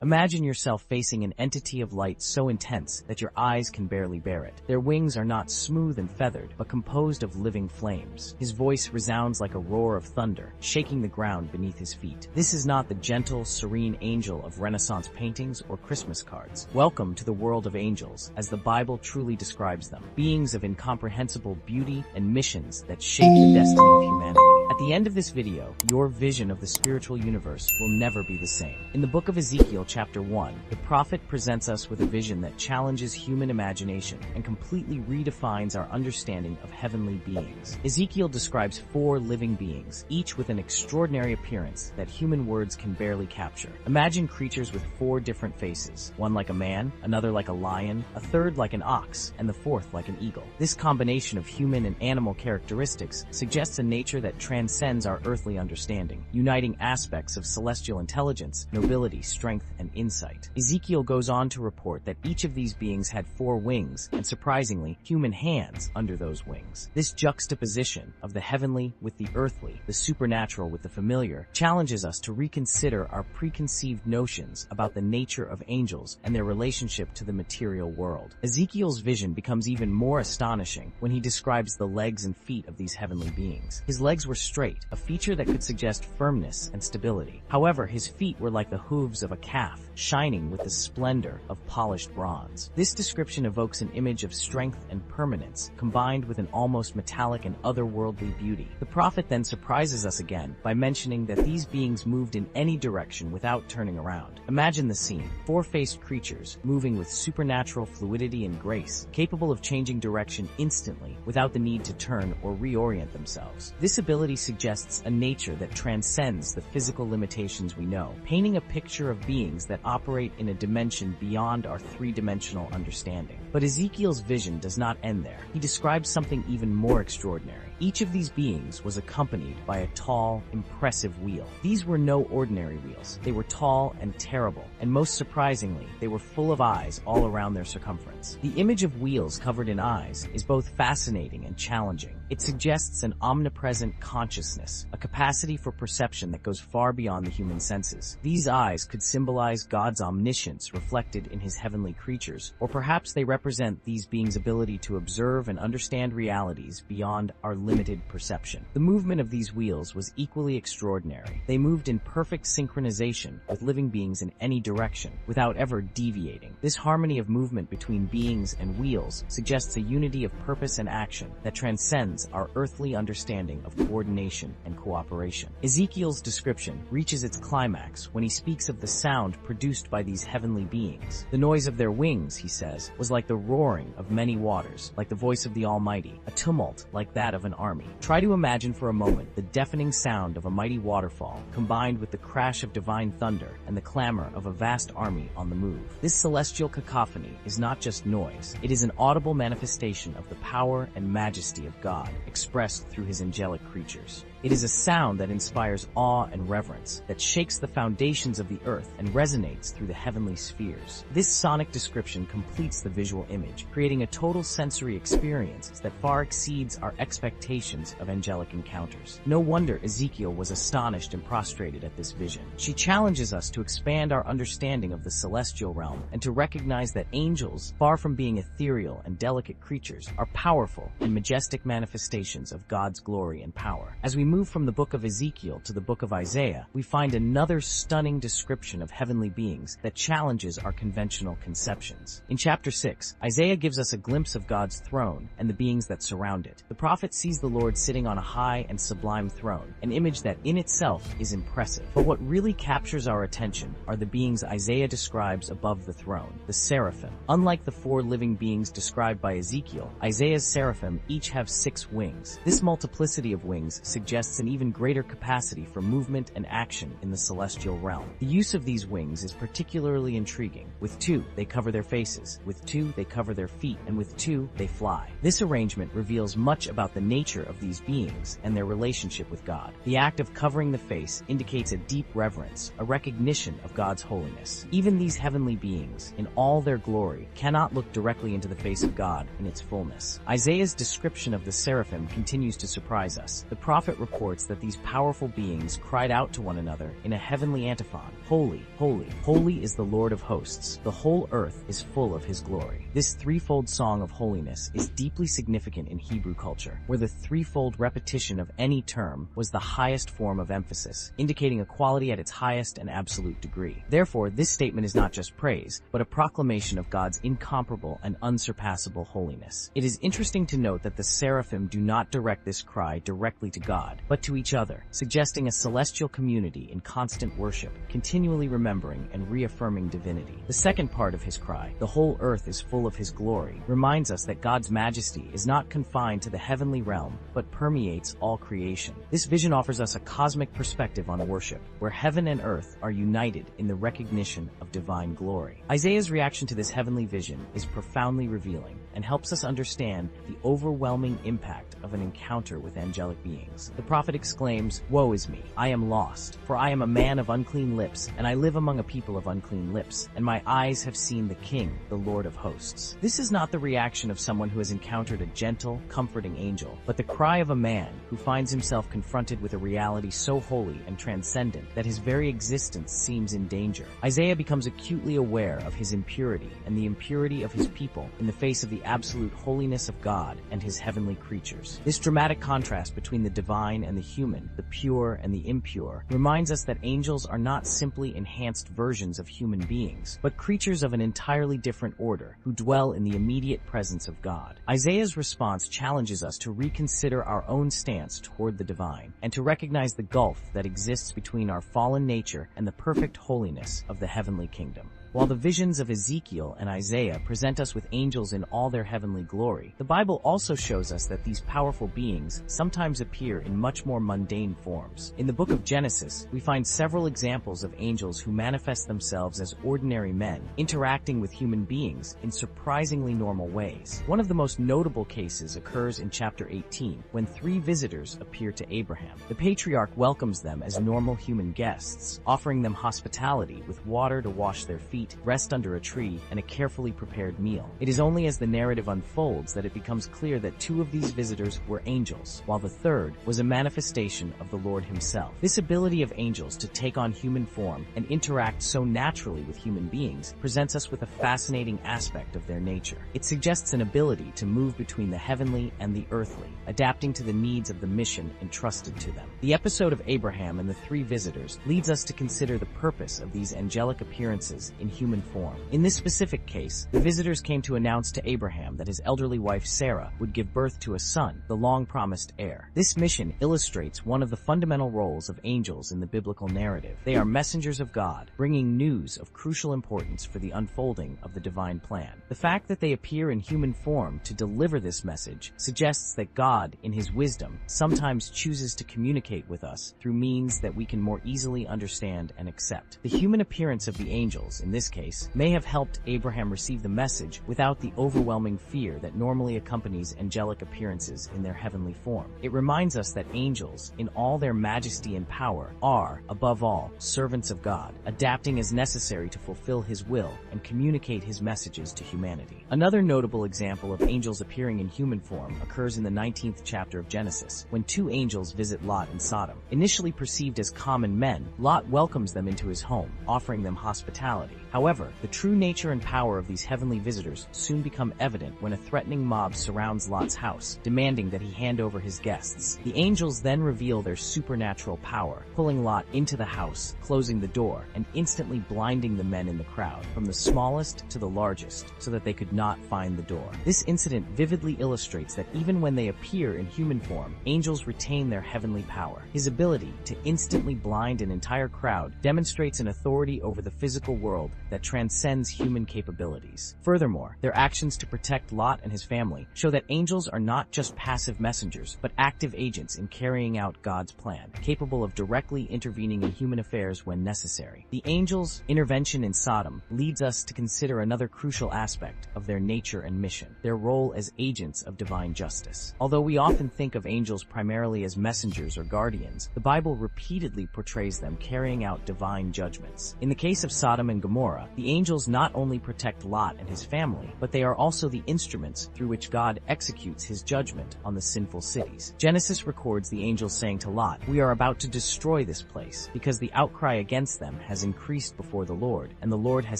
Imagine yourself facing an entity of light so intense that your eyes can barely bear it. Their wings are not smooth and feathered, but composed of living flames. His voice resounds like a roar of thunder, shaking the ground beneath his feet. This is not the gentle, serene angel of Renaissance paintings or Christmas cards. Welcome to the world of angels, as the Bible truly describes them. Beings of incomprehensible beauty and missions that shape the destiny of humanity. At the end of this video, your vision of the spiritual universe will never be the same. In the book of Ezekiel, chapter 1, the prophet presents us with a vision that challenges human imagination and completely redefines our understanding of heavenly beings. Ezekiel describes 4 living beings, each with an extraordinary appearance that human words can barely capture. Imagine creatures with 4 different faces, one like a man, another like a lion, a third like an ox, and the fourth like an eagle. This combination of human and animal characteristics suggests a nature that transcends our earthly understanding, uniting aspects of celestial intelligence, nobility, strength, and insight. Ezekiel goes on to report that each of these beings had 4 wings, and surprisingly, human hands under those wings. This juxtaposition of the heavenly with the earthly, the supernatural with the familiar, challenges us to reconsider our preconceived notions about the nature of angels and their relationship to the material world. Ezekiel's vision becomes even more astonishing when he describes the legs and feet of these heavenly beings. His legs were straight, a feature that could suggest firmness and stability. However, his feet were like the hooves of a calf, shining with the splendor of polished bronze. This description evokes an image of strength and permanence, combined with an almost metallic and otherworldly beauty. The prophet then surprises us again by mentioning that these beings moved in any direction without turning around. Imagine the scene: 4-faced creatures moving with supernatural fluidity and grace, capable of changing direction instantly without the need to turn or reorient themselves. This ability suggests a nature that transcends the physical limitations we know, painting a picture of beings that operate in a dimension beyond our 3-dimensional understanding. But Ezekiel's vision does not end there. He describes something even more extraordinary. Each of these beings was accompanied by a tall, impressive wheel. These were no ordinary wheels. They were tall and terrible, and most surprisingly, they were full of eyes all around their circumference. The image of wheels covered in eyes is both fascinating and challenging. It suggests an omnipresent consciousness, a capacity for perception that goes far beyond the human senses. These eyes could symbolize God's omniscience reflected in his heavenly creatures, or perhaps they represent these beings' ability to observe and understand realities beyond our limited perception. The movement of these wheels was equally extraordinary. They moved in perfect synchronization with living beings in any direction, without ever deviating. This harmony of movement between beings and wheels suggests a unity of purpose and action that transcends our earthly understanding of coordination and cooperation. Ezekiel's description reaches its climax when he speaks of the sound produced by these heavenly beings. The noise of their wings, he says, was like the roaring of many waters, like the voice of the Almighty, a tumult like that of an army. Try to imagine for a moment the deafening sound of a mighty waterfall, combined with the crash of divine thunder and the clamor of a vast army on the move. This celestial cacophony is not just noise, it is an audible manifestation of the power and majesty of God, expressed through his angelic creatures. It is a sound that inspires awe and reverence, that shakes the foundations of the earth and resonates through the heavenly spheres. This sonic description completes the visual image, creating a total sensory experience that far exceeds our expectations of angelic encounters. No wonder Ezekiel was astonished and prostrated at this vision. She challenges us to expand our understanding of the celestial realm and to recognize that angels, far from being ethereal and delicate creatures, are powerful and majestic manifestations of God's glory and power. As we move from the book of Ezekiel to the book of Isaiah, we find another stunning description of heavenly beings that challenges our conventional conceptions. In chapter 6, Isaiah gives us a glimpse of God's throne and the beings that surround it. The prophet sees the Lord sitting on a high and sublime throne, an image that in itself is impressive. But what really captures our attention are the beings Isaiah describes above the throne, the seraphim. Unlike the 4 living beings described by Ezekiel, Isaiah's seraphim each have 6 wings. This multiplicity of wings suggests an even greater capacity for movement and action in the celestial realm. The use of these wings is particularly intriguing. With 2, they cover their faces. With 2, they cover their feet. And with 2, they fly. This arrangement reveals much about the nature of these beings and their relationship with God. The act of covering the face indicates a deep reverence, a recognition of God's holiness. Even these heavenly beings, in all their glory, cannot look directly into the face of God in its fullness. Isaiah's description of the seraphim continues to surprise us. The prophet reports that these powerful beings cried out to one another in a heavenly antiphon, "Holy, holy, holy is the Lord of hosts. The whole earth is full of his glory." This threefold song of holiness is deeply significant in Hebrew culture, where the threefold repetition of any term was the highest form of emphasis, indicating equality at its highest and absolute degree. Therefore, this statement is not just praise, but a proclamation of God's incomparable and unsurpassable holiness. It is interesting to note that the seraphim do not direct this cry directly to God, but to each other, suggesting a celestial community in constant worship, continually remembering and reaffirming divinity. The second part of his cry, "The whole earth is full of his glory," reminds us that God's majesty is not confined to the heavenly realm, but permeates all creation. This vision offers us a cosmic perspective on worship, where heaven and earth are united in the recognition of divine glory. Isaiah's reaction to this heavenly vision is profoundly revealing and helps us understand the overwhelming impact of an encounter with angelic beings. The prophet exclaims, "Woe is me! I am lost, for I am a man of unclean lips, and I live among a people of unclean lips, and my eyes have seen the King, the Lord of hosts." This is not the reaction of someone who has encountered a gentle, comforting angel, but the cry of a man who finds himself confronted with a reality so holy and transcendent that his very existence seems in danger. Isaiah becomes acutely aware of his impurity and the impurity of his people in the face of the absolute holiness of God and his heavenly creatures. This dramatic contrast between the divine and the human, the pure and the impure, reminds us that angels are not simply enhanced versions of human beings, but creatures of an entirely different order who dwell in the immediate presence of God. Isaiah's response challenges us to reconsider our own stance toward the divine and to recognize the gulf that exists between our fallen nature and the perfect holiness of the heavenly kingdom. While the visions of Ezekiel and Isaiah present us with angels in all their heavenly glory, the Bible also shows us that these powerful beings sometimes appear in much more mundane forms. In the book of Genesis, we find several examples of angels who manifest themselves as ordinary men, interacting with human beings in surprisingly normal ways. One of the most notable cases occurs in chapter 18, when three visitors appear to Abraham. The patriarch welcomes them as normal human guests, offering them hospitality with water to wash their feet, rest under a tree, and a carefully prepared meal. It is only as the narrative unfolds that it becomes clear that two of these visitors were angels, while the third was a manifestation of the Lord himself. This ability of angels to take on human form and interact so naturally with human beings presents us with a fascinating aspect of their nature. It suggests an ability to move between the heavenly and the earthly, adapting to the needs of the mission entrusted to them. The episode of Abraham and the three visitors leads us to consider the purpose of these angelic appearances in human form. In this specific case, the visitors came to announce to Abraham that his elderly wife Sarah would give birth to a son, the long-promised heir. This mission illustrates one of the fundamental roles of angels in the biblical narrative. They are messengers of God, bringing news of crucial importance for the unfolding of the divine plan. The fact that they appear in human form to deliver this message suggests that God, in his wisdom, sometimes chooses to communicate with us through means that we can more easily understand and accept. The human appearance of the angels, in this case, may have helped Abraham receive the message without the overwhelming fear that normally accompanies angelic appearances in their heavenly form. It reminds us that angels, in all their majesty and power, are, above all, servants of God, adapting as necessary to fulfill his will and communicate his messages to humanity. Another notable example of angels appearing in human form occurs in the 19th chapter of Genesis, when two angels visit Lot in Sodom. Initially perceived as common men, Lot welcomes them into his home, offering them hospitality. However, the true nature and power of these heavenly visitors soon become evident when a threatening mob surrounds Lot's house, demanding that he hand over his guests. The angels then reveal their supernatural power, pulling Lot into the house, closing the door, and instantly blinding the men in the crowd, from the smallest to the largest, so that they could not find the door. This incident vividly illustrates that even when they appear in human form, angels retain their heavenly power. His ability to instantly blind an entire crowd demonstrates an authority over the physical world that transcends human capabilities. Furthermore, their actions to protect Lot and his family show that angels are not just passive messengers, but active agents in carrying out God's plan, capable of directly intervening in human affairs when necessary. The angels' intervention in Sodom leads us to consider another crucial aspect of their nature and mission, their role as agents of divine justice. Although we often think of angels primarily as messengers or guardians, the Bible repeatedly portrays them carrying out divine judgments. In the case of Sodom and Gomorrah, the angels not only protect Lot and his family, but they are also the instruments through which God executes his judgment on the sinful cities. Genesis records towards the angels, saying to Lot, "We are about to destroy this place, because the outcry against them has increased before the Lord, and the Lord has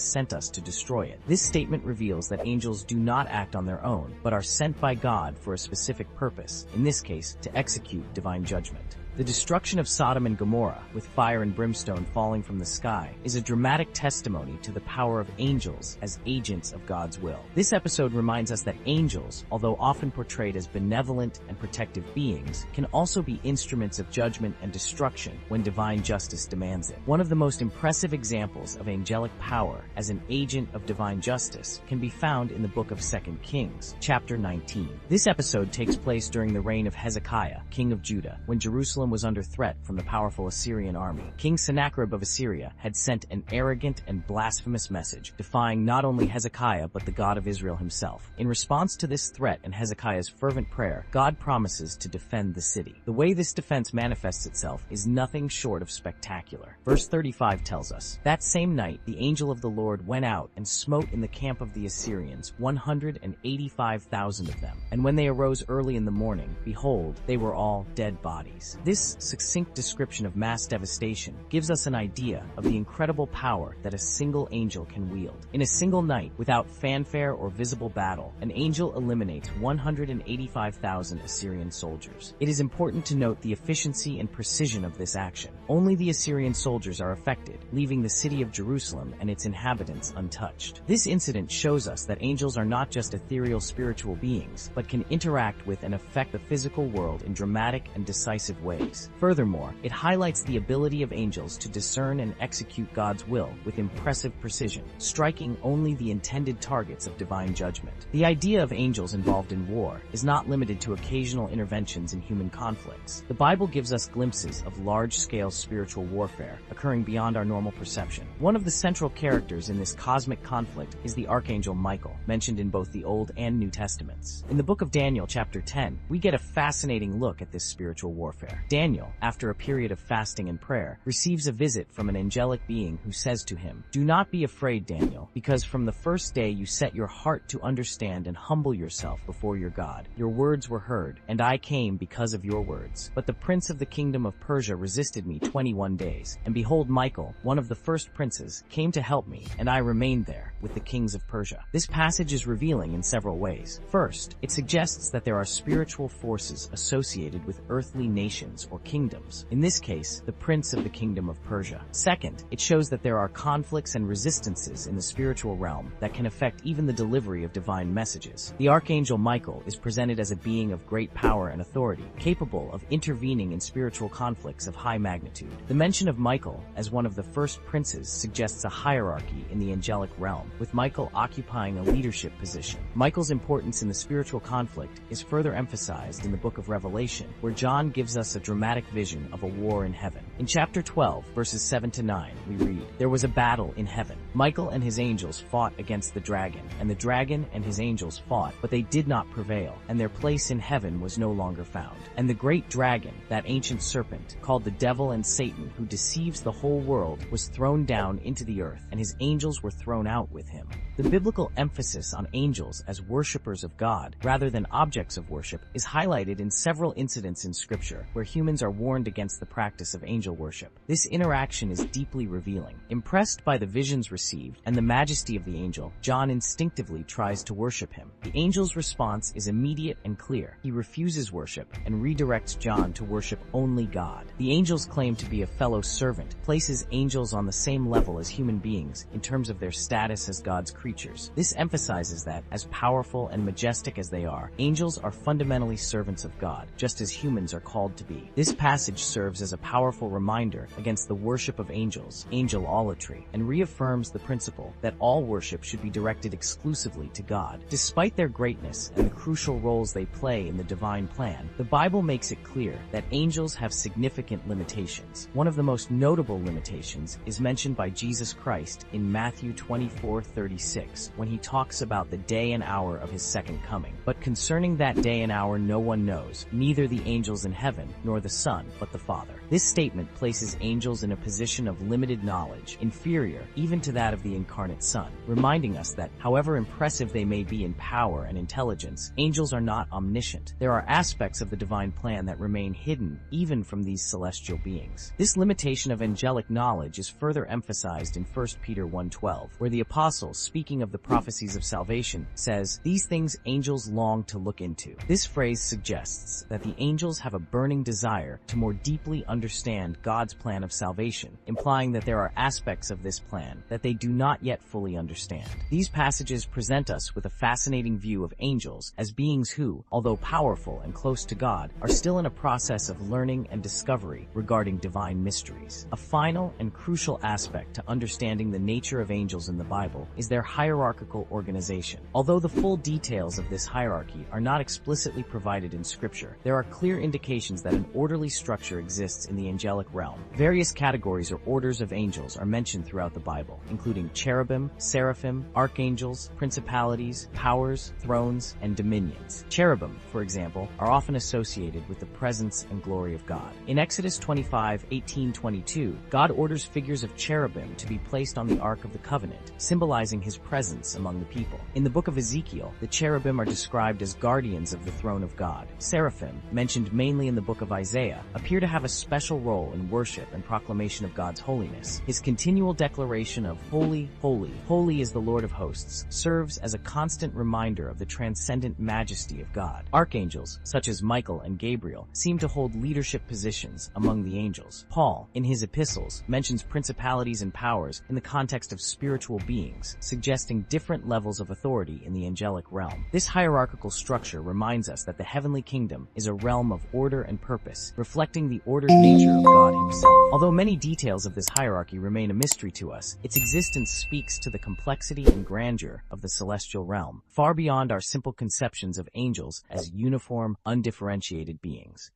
sent us to destroy it." This statement reveals that angels do not act on their own, but are sent by God for a specific purpose, in this case, to execute divine judgment. The destruction of Sodom and Gomorrah, with fire and brimstone falling from the sky, is a dramatic testimony to the power of angels as agents of God's will. This episode reminds us that angels, although often portrayed as benevolent and protective beings, can also be instruments of judgment and destruction when divine justice demands it. One of the most impressive examples of angelic power as an agent of divine justice can be found in the book of 2 Kings, chapter 19. This episode takes place during the reign of Hezekiah, king of Judah, when Jerusalem was under threat from the powerful Assyrian army. King Sennacherib of Assyria had sent an arrogant and blasphemous message, defying not only Hezekiah but the God of Israel himself. In response to this threat and Hezekiah's fervent prayer, God promises to defend the city. The way this defense manifests itself is nothing short of spectacular. Verse 35 tells us, "That same night the angel of the Lord went out and smote in the camp of the Assyrians 185,000 of them. And when they arose early in the morning, behold, they were all dead bodies." This succinct description of mass devastation gives us an idea of the incredible power that a single angel can wield. In a single night, without fanfare or visible battle, an angel eliminates 185,000 Assyrian soldiers. It is important to note the efficiency and precision of this action. Only the Assyrian soldiers are affected, leaving the city of Jerusalem and its inhabitants untouched. This incident shows us that angels are not just ethereal spiritual beings, but can interact with and affect the physical world in dramatic and decisive ways. Furthermore, it highlights the ability of angels to discern and execute God's will with impressive precision, striking only the intended targets of divine judgment. The idea of angels involved in war is not limited to occasional interventions in human conflicts. The Bible gives us glimpses of large-scale spiritual warfare occurring beyond our normal perception. One of the central characters in this cosmic conflict is the archangel Michael, mentioned in both the Old and New Testaments. In the book of Daniel, chapter 10, we get a fascinating look at this spiritual warfare. Daniel, after a period of fasting and prayer, receives a visit from an angelic being who says to him, "Do not be afraid, Daniel, because from the first day you set your heart to understand and humble yourself before your God. Your words were heard, and I came because of your words. But the prince of the kingdom of Persia resisted me 21 days. And behold, Michael, one of the first princes, came to help me, and I remained there with the kings of Persia." This passage is revealing in several ways. First, it suggests that there are spiritual forces associated with earthly nations or kingdoms, in this case, the prince of the kingdom of Persia. Second, it shows that there are conflicts and resistances in the spiritual realm that can affect even the delivery of divine messages. The archangel Michael is presented as a being of great power and authority, capable of intervening in spiritual conflicts of high magnitude. The mention of Michael as one of the first princes suggests a hierarchy in the angelic realm, with Michael occupying a leadership position. Michael's importance in the spiritual conflict is further emphasized in the book of Revelation, where John gives us a dramatic vision of a war in heaven. In chapter 12, verses 7 to 9, we read, "There was a battle in heaven. Michael and his angels fought against the dragon, and the dragon and his angels fought, but they did not prevail, and their place in heaven was no longer found. And the great dragon, that ancient serpent, called the devil and Satan, who deceives the whole world, was thrown down into the earth, and his angels were thrown out with him." The biblical emphasis on angels as worshipers of God, rather than objects of worship, is highlighted in several incidents in Scripture where humans are warned against the practice of angel worship. This interaction is deeply revealing. Impressed by the visions received and the majesty of the angel, John instinctively tries to worship him. The angel's response is immediate and clear. He refuses worship and redirects John to worship only God. The angel's claim to be a fellow servant places angels on the same level as human beings in terms of their status as God's creatures. This emphasizes that, as powerful and majestic as they are, angels are fundamentally servants of God, just as humans are called to be. This passage serves as a powerful reminder against the worship of angels, angelolatry, and reaffirms the principle that all worship should be directed exclusively to God. Despite their greatness and the crucial roles they play in the divine plan, the Bible makes it clear that angels have significant limitations. One of the most notable limitations is mentioned by Jesus Christ in Matthew 24:36, when he talks about the day and hour of his second coming. "But concerning that day and hour no one knows, neither the angels in heaven, nor the Son, but the Father." This statement places angels in a position of limited knowledge, inferior even to that of the incarnate Son, reminding us that, however impressive they may be in power and intelligence, angels are not omniscient. There are aspects of the divine plan that remain hidden even from these celestial beings. This limitation of angelic knowledge is further emphasized in 1 Peter 1:12, where the apostle, speaking of the prophecies of salvation, says, "These things angels long to look into." This phrase suggests that the angels have a burning desire to more deeply understand God's plan of salvation, implying that there are aspects of this plan that they do not yet fully understand. These passages present us with a fascinating view of angels as beings who, although powerful and close to God, are still in a process of learning and discovery regarding divine mysteries. A final and crucial aspect to understanding the nature of angels in the Bible is their hierarchical organization. Although the full details of this hierarchy are not explicitly provided in Scripture, there are clear indications that an orderly structure exists in the angelic realm. Various categories or orders of angels are mentioned throughout the Bible, including cherubim, seraphim, archangels, principalities, powers, thrones, and dominions. Cherubim, for example, are often associated with the presence and glory of God. In Exodus 25:18-22, God orders figures of cherubim to be placed on the Ark of the Covenant, symbolizing his presence among the people. In the book of Ezekiel, the cherubim are described as guardians of the throne of God. Seraphim, mentioned mainly in the book of Isaiah, appear to have a special role in worship and proclamation of God's holiness. His continual declaration of "Holy, holy, holy is the Lord of hosts" serves as a constant reminder of the transcendent majesty of God. Archangels, such as Michael and Gabriel, seem to hold leadership positions among the angels. Paul, in his epistles, mentions principalities and powers in the context of spiritual beings, suggesting different levels of authority in the angelic realm. This hierarchical structure reminds us that the heavenly kingdom is a realm of order and purpose, reflecting the ordered nature of God himself. Although many details of this hierarchy remain a mystery to us, its existence speaks to the complexity and grandeur of the celestial realm, far beyond our simple conceptions of angels as uniform, undifferentiated beings.